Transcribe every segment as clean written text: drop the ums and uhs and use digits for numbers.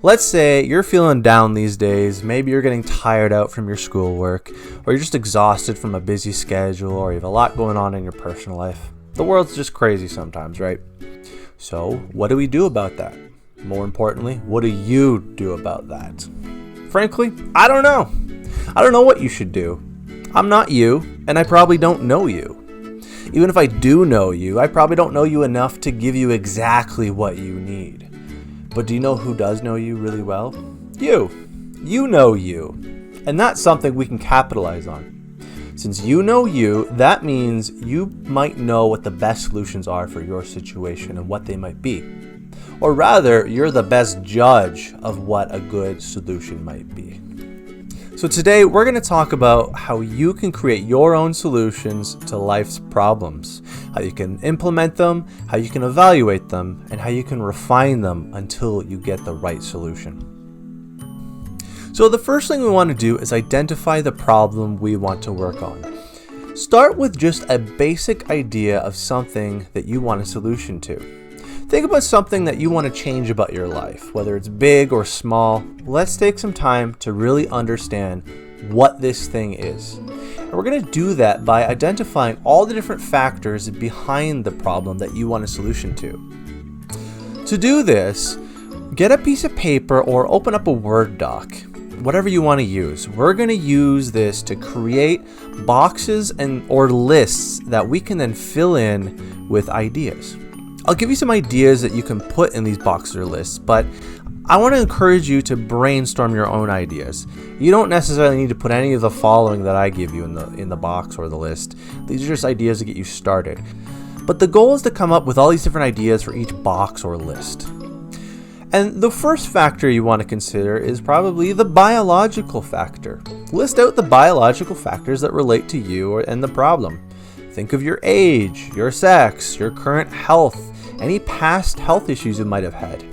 Let's say you're feeling down these days, maybe you're getting tired out from your schoolwork, or you're just exhausted from a busy schedule, or you have a lot going on in your personal life. The world's just crazy sometimes, right? So, what do we do about that? More importantly, what do you do about that? Frankly, I don't know. I don't know what you should do. I'm not you, and I probably don't know you. Even if I do know you, I probably don't know you enough to give you exactly what you need. But do you know who does know you really well? You. You know you. And that's something we can capitalize on. Since you know you, that means you might know what the best solutions are for your situation and what they might be. Or rather, you're the best judge of what a good solution might be. So today we're going to talk about how you can create your own solutions to life's problems, how you can implement them, how you can evaluate them, and how you can refine them until you get the right solution. So the first thing we want to do is identify the problem we want to work on. Start with just a basic idea of something that you want a solution to. Think about something that you want to change about your life, whether it's big or small. Let's take some time to really understand what this thing is. And we're going to do that by identifying all the different factors behind the problem that you want a solution to. To do this, get a piece of paper or open up a Word doc, whatever you want to use. We're going to use this to create boxes or lists that we can then fill in with ideas. I'll give you some ideas that you can put in these boxes or lists, but I want to encourage you to brainstorm your own ideas. You don't necessarily need to put any of the following that I give you in the box or the list. These are just ideas to get you started. But the goal is to come up with all these different ideas for each box or list. And the first factor you want to consider is probably the biological factor. List out the biological factors that relate to you and the problem. Think of your age, your sex, your current health, any past health issues you might have had.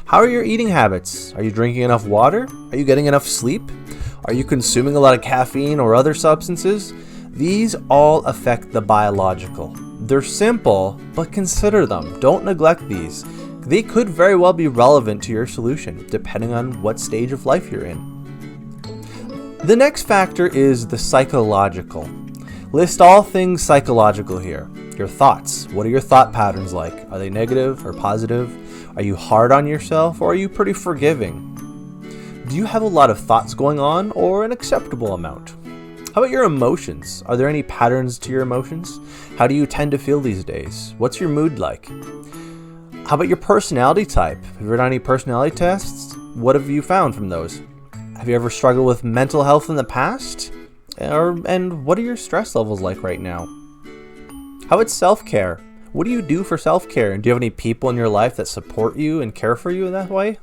How are your eating habits? Are you drinking enough water? Are you getting enough sleep? Are you consuming a lot of caffeine or other substances? These all affect the biological. They're simple, but consider them. Don't neglect these. They could very well be relevant to your solution, depending on what stage of life you're in. The next factor is the psychological. List all things psychological here. Your thoughts. What are your thought patterns like? Are they negative or positive? Are you hard on yourself or are you pretty forgiving? Do you have a lot of thoughts going on or an acceptable amount? How about your emotions? Are there any patterns to your emotions? How do you tend to feel these days? What's your mood like? How about your personality type? Have you done any personality tests? What have you found from those? Have you ever struggled with mental health in the past? And what are your stress levels like right now? How about self-care? What do you do for self-care? And do you have any people in your life that support you and care for you in that way?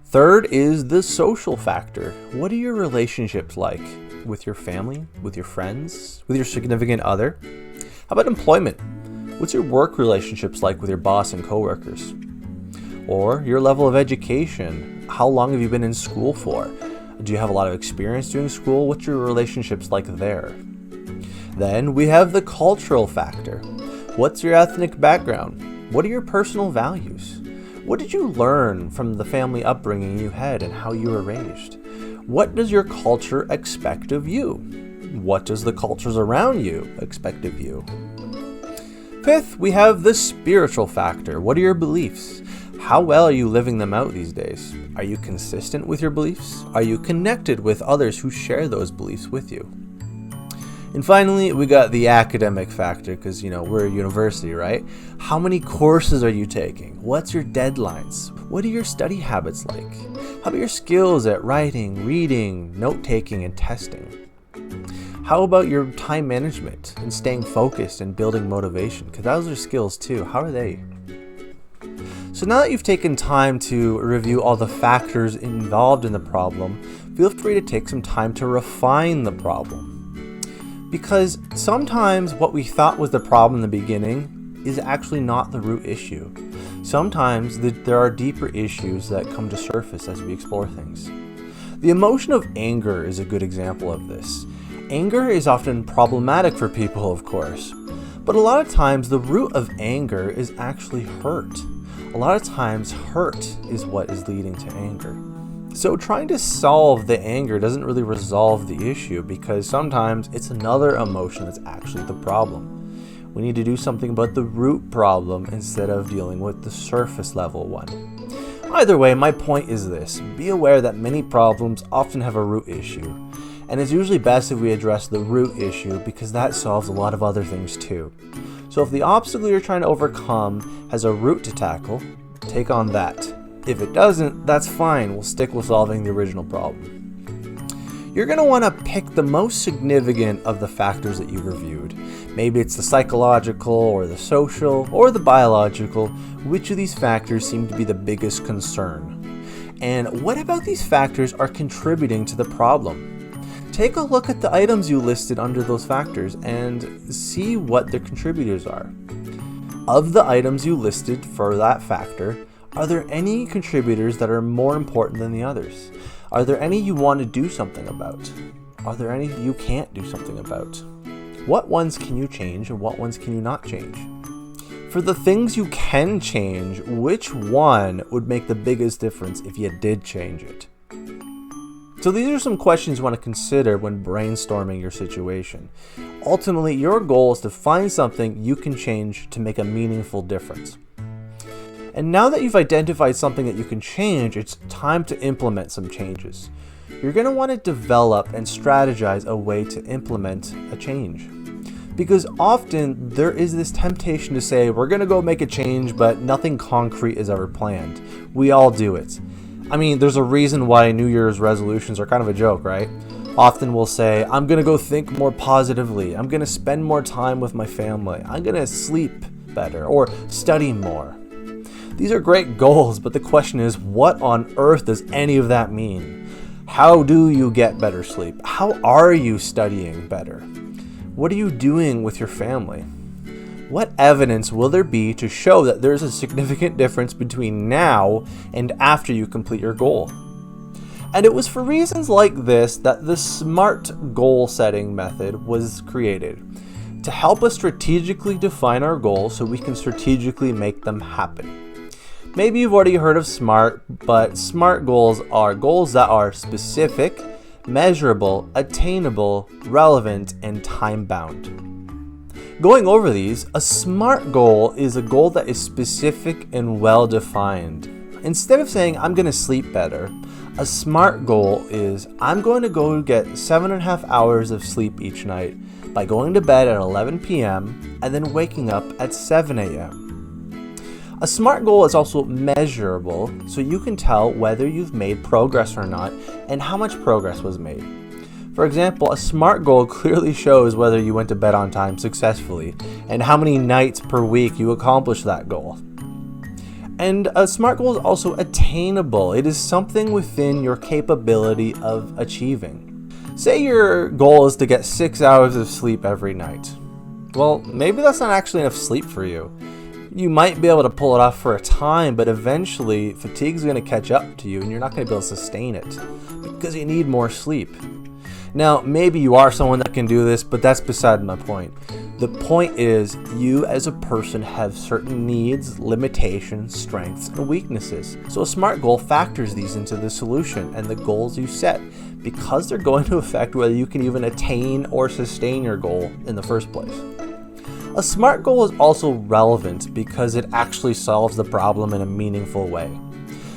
Third is the social factor. What are your relationships like with your family, with your friends, with your significant other? How about employment? What's your work relationships like with your boss and coworkers? Or your level of education? How long have you been in school for? Do you have a lot of experience doing school? What's your relationships like there? Then we have the cultural factor. What's your ethnic background? What are your personal values? What did you learn from the family upbringing you had and how you were raised? What does your culture expect of you? What does the cultures around you expect of you? Fifth, we have the spiritual factor. What are your beliefs? How well are you living them out these days? Are you consistent with your beliefs? Are you connected with others who share those beliefs with you? And finally, we got the academic factor because, we're a university, right? How many courses are you taking? What's your deadlines? What are your study habits like? How about your skills at writing, reading, note-taking, and testing? How about your time management and staying focused and building motivation? Because those are skills too. How are they? So now that you've taken time to review all the factors involved in the problem, feel free to take some time to refine the problem. Because sometimes what we thought was the problem in the beginning is actually not the root issue. Sometimes there are deeper issues that come to surface as we explore things. The emotion of anger is a good example of this. Anger is often problematic for people, of course, but a lot of times the root of anger is actually hurt. a lot of times hurt is what is leading to anger. So trying to solve the anger doesn't really resolve the issue, because sometimes it's another emotion that's actually the problem. We need to do something about the root problem instead of dealing with the surface level one. Either way, my point is this: be aware that many problems often have a root issue, and it's usually best if we address the root issue, because that solves a lot of other things too. So if the obstacle you're trying to overcome has a root to tackle, take on that. If it doesn't, that's fine, we'll stick with solving the original problem. You're going to want to pick the most significant of the factors that you've reviewed. Maybe it's the psychological, or the social, or the biological. Which of these factors seem to be the biggest concern? And what about these factors are contributing to the problem? Take a look at the items you listed under those factors and see what their contributors are. Of the items you listed for that factor, are there any contributors that are more important than the others? Are there any you want to do something about? Are there any you can't do something about? What ones can you change and what ones can you not change? For the things you can change, which one would make the biggest difference if you did change it? So these are some questions you want to consider when brainstorming your situation. Ultimately, your goal is to find something you can change to make a meaningful difference. And now that you've identified something that you can change, it's time to implement some changes. You're going to want to develop and strategize a way to implement a change. Because often there is this temptation to say, we're going to go make a change, but nothing concrete is ever planned. We all do it. I mean, there's a reason why New Year's resolutions are kind of a joke, right? Often we'll say, I'm going to go think more positively. I'm going to spend more time with my family. I'm going to sleep better or study more. These are great goals, but the question is, what on earth does any of that mean? How do you get better sleep? How are you studying better? What are you doing with your family? What evidence will there be to show that there's a significant difference between now and after you complete your goal? And it was for reasons like this that the SMART goal setting method was created, to help us strategically define our goals so we can strategically make them happen. Maybe you've already heard of SMART, but SMART goals are goals that are specific, measurable, attainable, relevant, and time-bound. Going over these, a SMART goal is a goal that is specific and well-defined. Instead of saying, I'm going to sleep better, a SMART goal is, I'm going to go get 7.5 hours of sleep each night by going to bed at 11 p.m. and then waking up at 7 a.m. A SMART goal is also measurable, so you can tell whether you've made progress or not and how much progress was made. For example, a SMART goal clearly shows whether you went to bed on time successfully and how many nights per week you accomplished that goal. And a SMART goal is also attainable. It is something within your capability of achieving. Say your goal is to get 6 hours of sleep every night. Well, maybe that's not actually enough sleep for you. You might be able to pull it off for a time, but eventually fatigue's going to catch up to you and you're not going to be able to sustain it because you need more sleep. Now, maybe you are someone that can do this, but that's beside my point. The point is, you as a person have certain needs, limitations, strengths, and weaknesses. So a SMART goal factors these into the solution and the goals you set, because they're going to affect whether you can even attain or sustain your goal in the first place. A SMART goal is also relevant because it actually solves the problem in a meaningful way.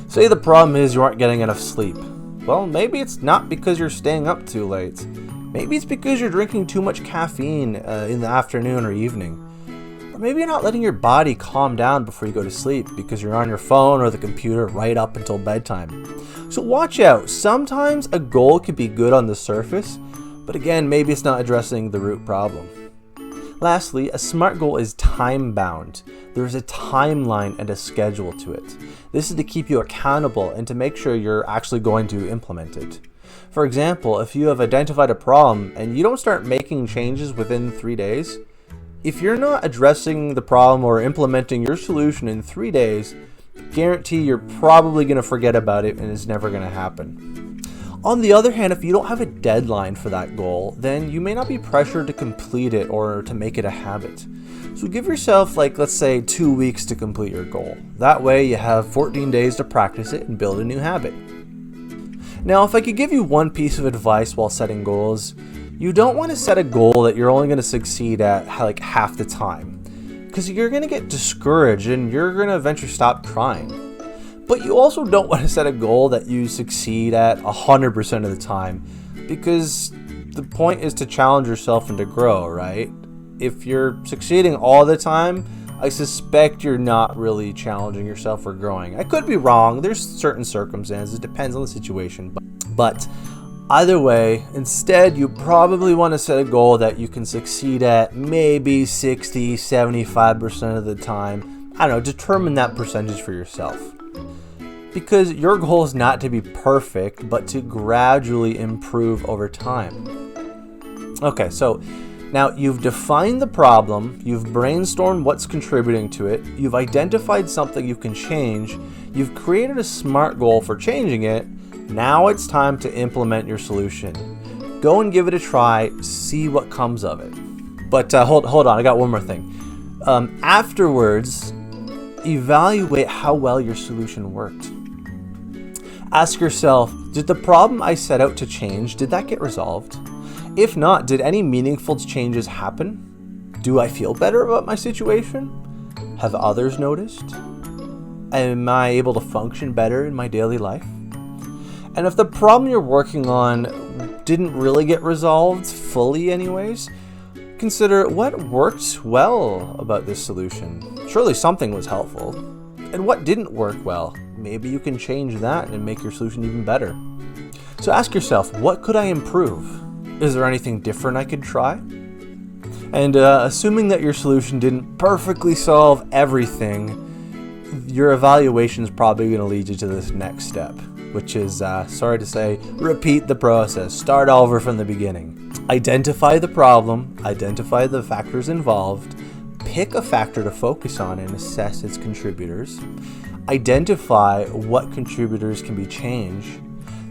Say the problem is you aren't getting enough sleep. Well, maybe it's not because you're staying up too late. Maybe it's because you're drinking too much caffeine in the afternoon or evening. Or maybe you're not letting your body calm down before you go to sleep because you're on your phone or the computer right up until bedtime. So watch out. Sometimes a goal can be good on the surface, but again, maybe it's not addressing the root problem. Lastly, a SMART goal is time-bound. There's a timeline and a schedule to it. This is to keep you accountable and to make sure you're actually going to implement it. For example, if you have identified a problem and you don't start making changes within 3 days, if you're not addressing the problem or implementing your solution in 3 days, guarantee you're probably going to forget about it and it's never going to happen. On the other hand, if you don't have a deadline for that goal, then you may not be pressured to complete it or to make it a habit. So give yourself, like, let's say 2 weeks to complete your goal. That way you have 14 days to practice it and build a new habit. Now, if I could give you one piece of advice while setting goals, you don't want to set a goal that you're only going to succeed at like half the time, because you're going to get discouraged and you're going to eventually stop trying. But you also don't want to set a goal that you succeed at 100% of the time, because the point is to challenge yourself and to grow, right? If you're succeeding all the time, I suspect you're not really challenging yourself or growing. I could be wrong. There's certain circumstances. It depends on the situation. But either way, instead, you probably want to set a goal that you can succeed at maybe 60, 75% of the time. I don't know, determine that percentage for yourself. Because your goal is not to be perfect, but to gradually improve over time. Okay, so now you've defined the problem, you've brainstormed what's contributing to it, you've identified something you can change, you've created a SMART goal for changing it. Now it's time to implement your solution. Go and give it a try, see what comes of it. But hold on, I got one more thing. Afterwards, evaluate how well your solution worked. Ask yourself, did the problem I set out to change, did that get resolved? If not, did any meaningful changes happen? Do I feel better about my situation? Have others noticed? Am I able to function better in my daily life? And if the problem you're working on didn't really get resolved fully anyways, consider what worked well about this solution. Surely something was helpful. And what didn't work well? Maybe you can change that and make your solution even better. So ask yourself, what could I improve? Is there anything different I could try? And assuming that your solution didn't perfectly solve everything, your evaluation is probably going to lead you to this next step, which is, sorry to say, repeat the process. Start over from the beginning. Identify the problem, identify the factors involved, pick a factor to focus on and assess its contributors, identify what contributors can be changed,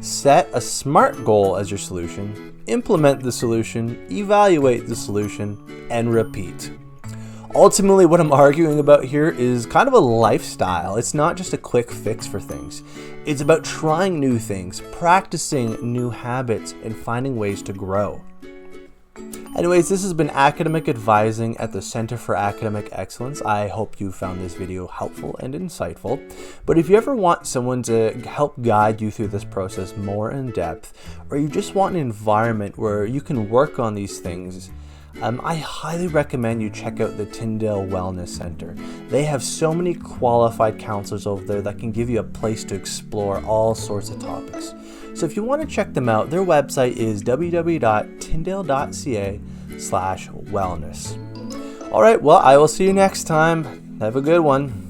set a SMART goal as your solution, implement the solution, evaluate the solution, and repeat. Ultimately, what I'm arguing about here is kind of a lifestyle. It's not just a quick fix for things. It's about trying new things, practicing new habits, and finding ways to grow. Anyways, this has been Academic Advising at the Center for Academic Excellence. I hope you found this video helpful and insightful. But if you ever want someone to help guide you through this process more in depth, or you just want an environment where you can work on these things, I highly recommend you check out the Tyndale Wellness Center. They have so many qualified counselors over there that can give you a place to explore all sorts of topics. So if you want to check them out, their website is www.tyndale.ca/wellness. All right, well, I will see you next time. Have a good one.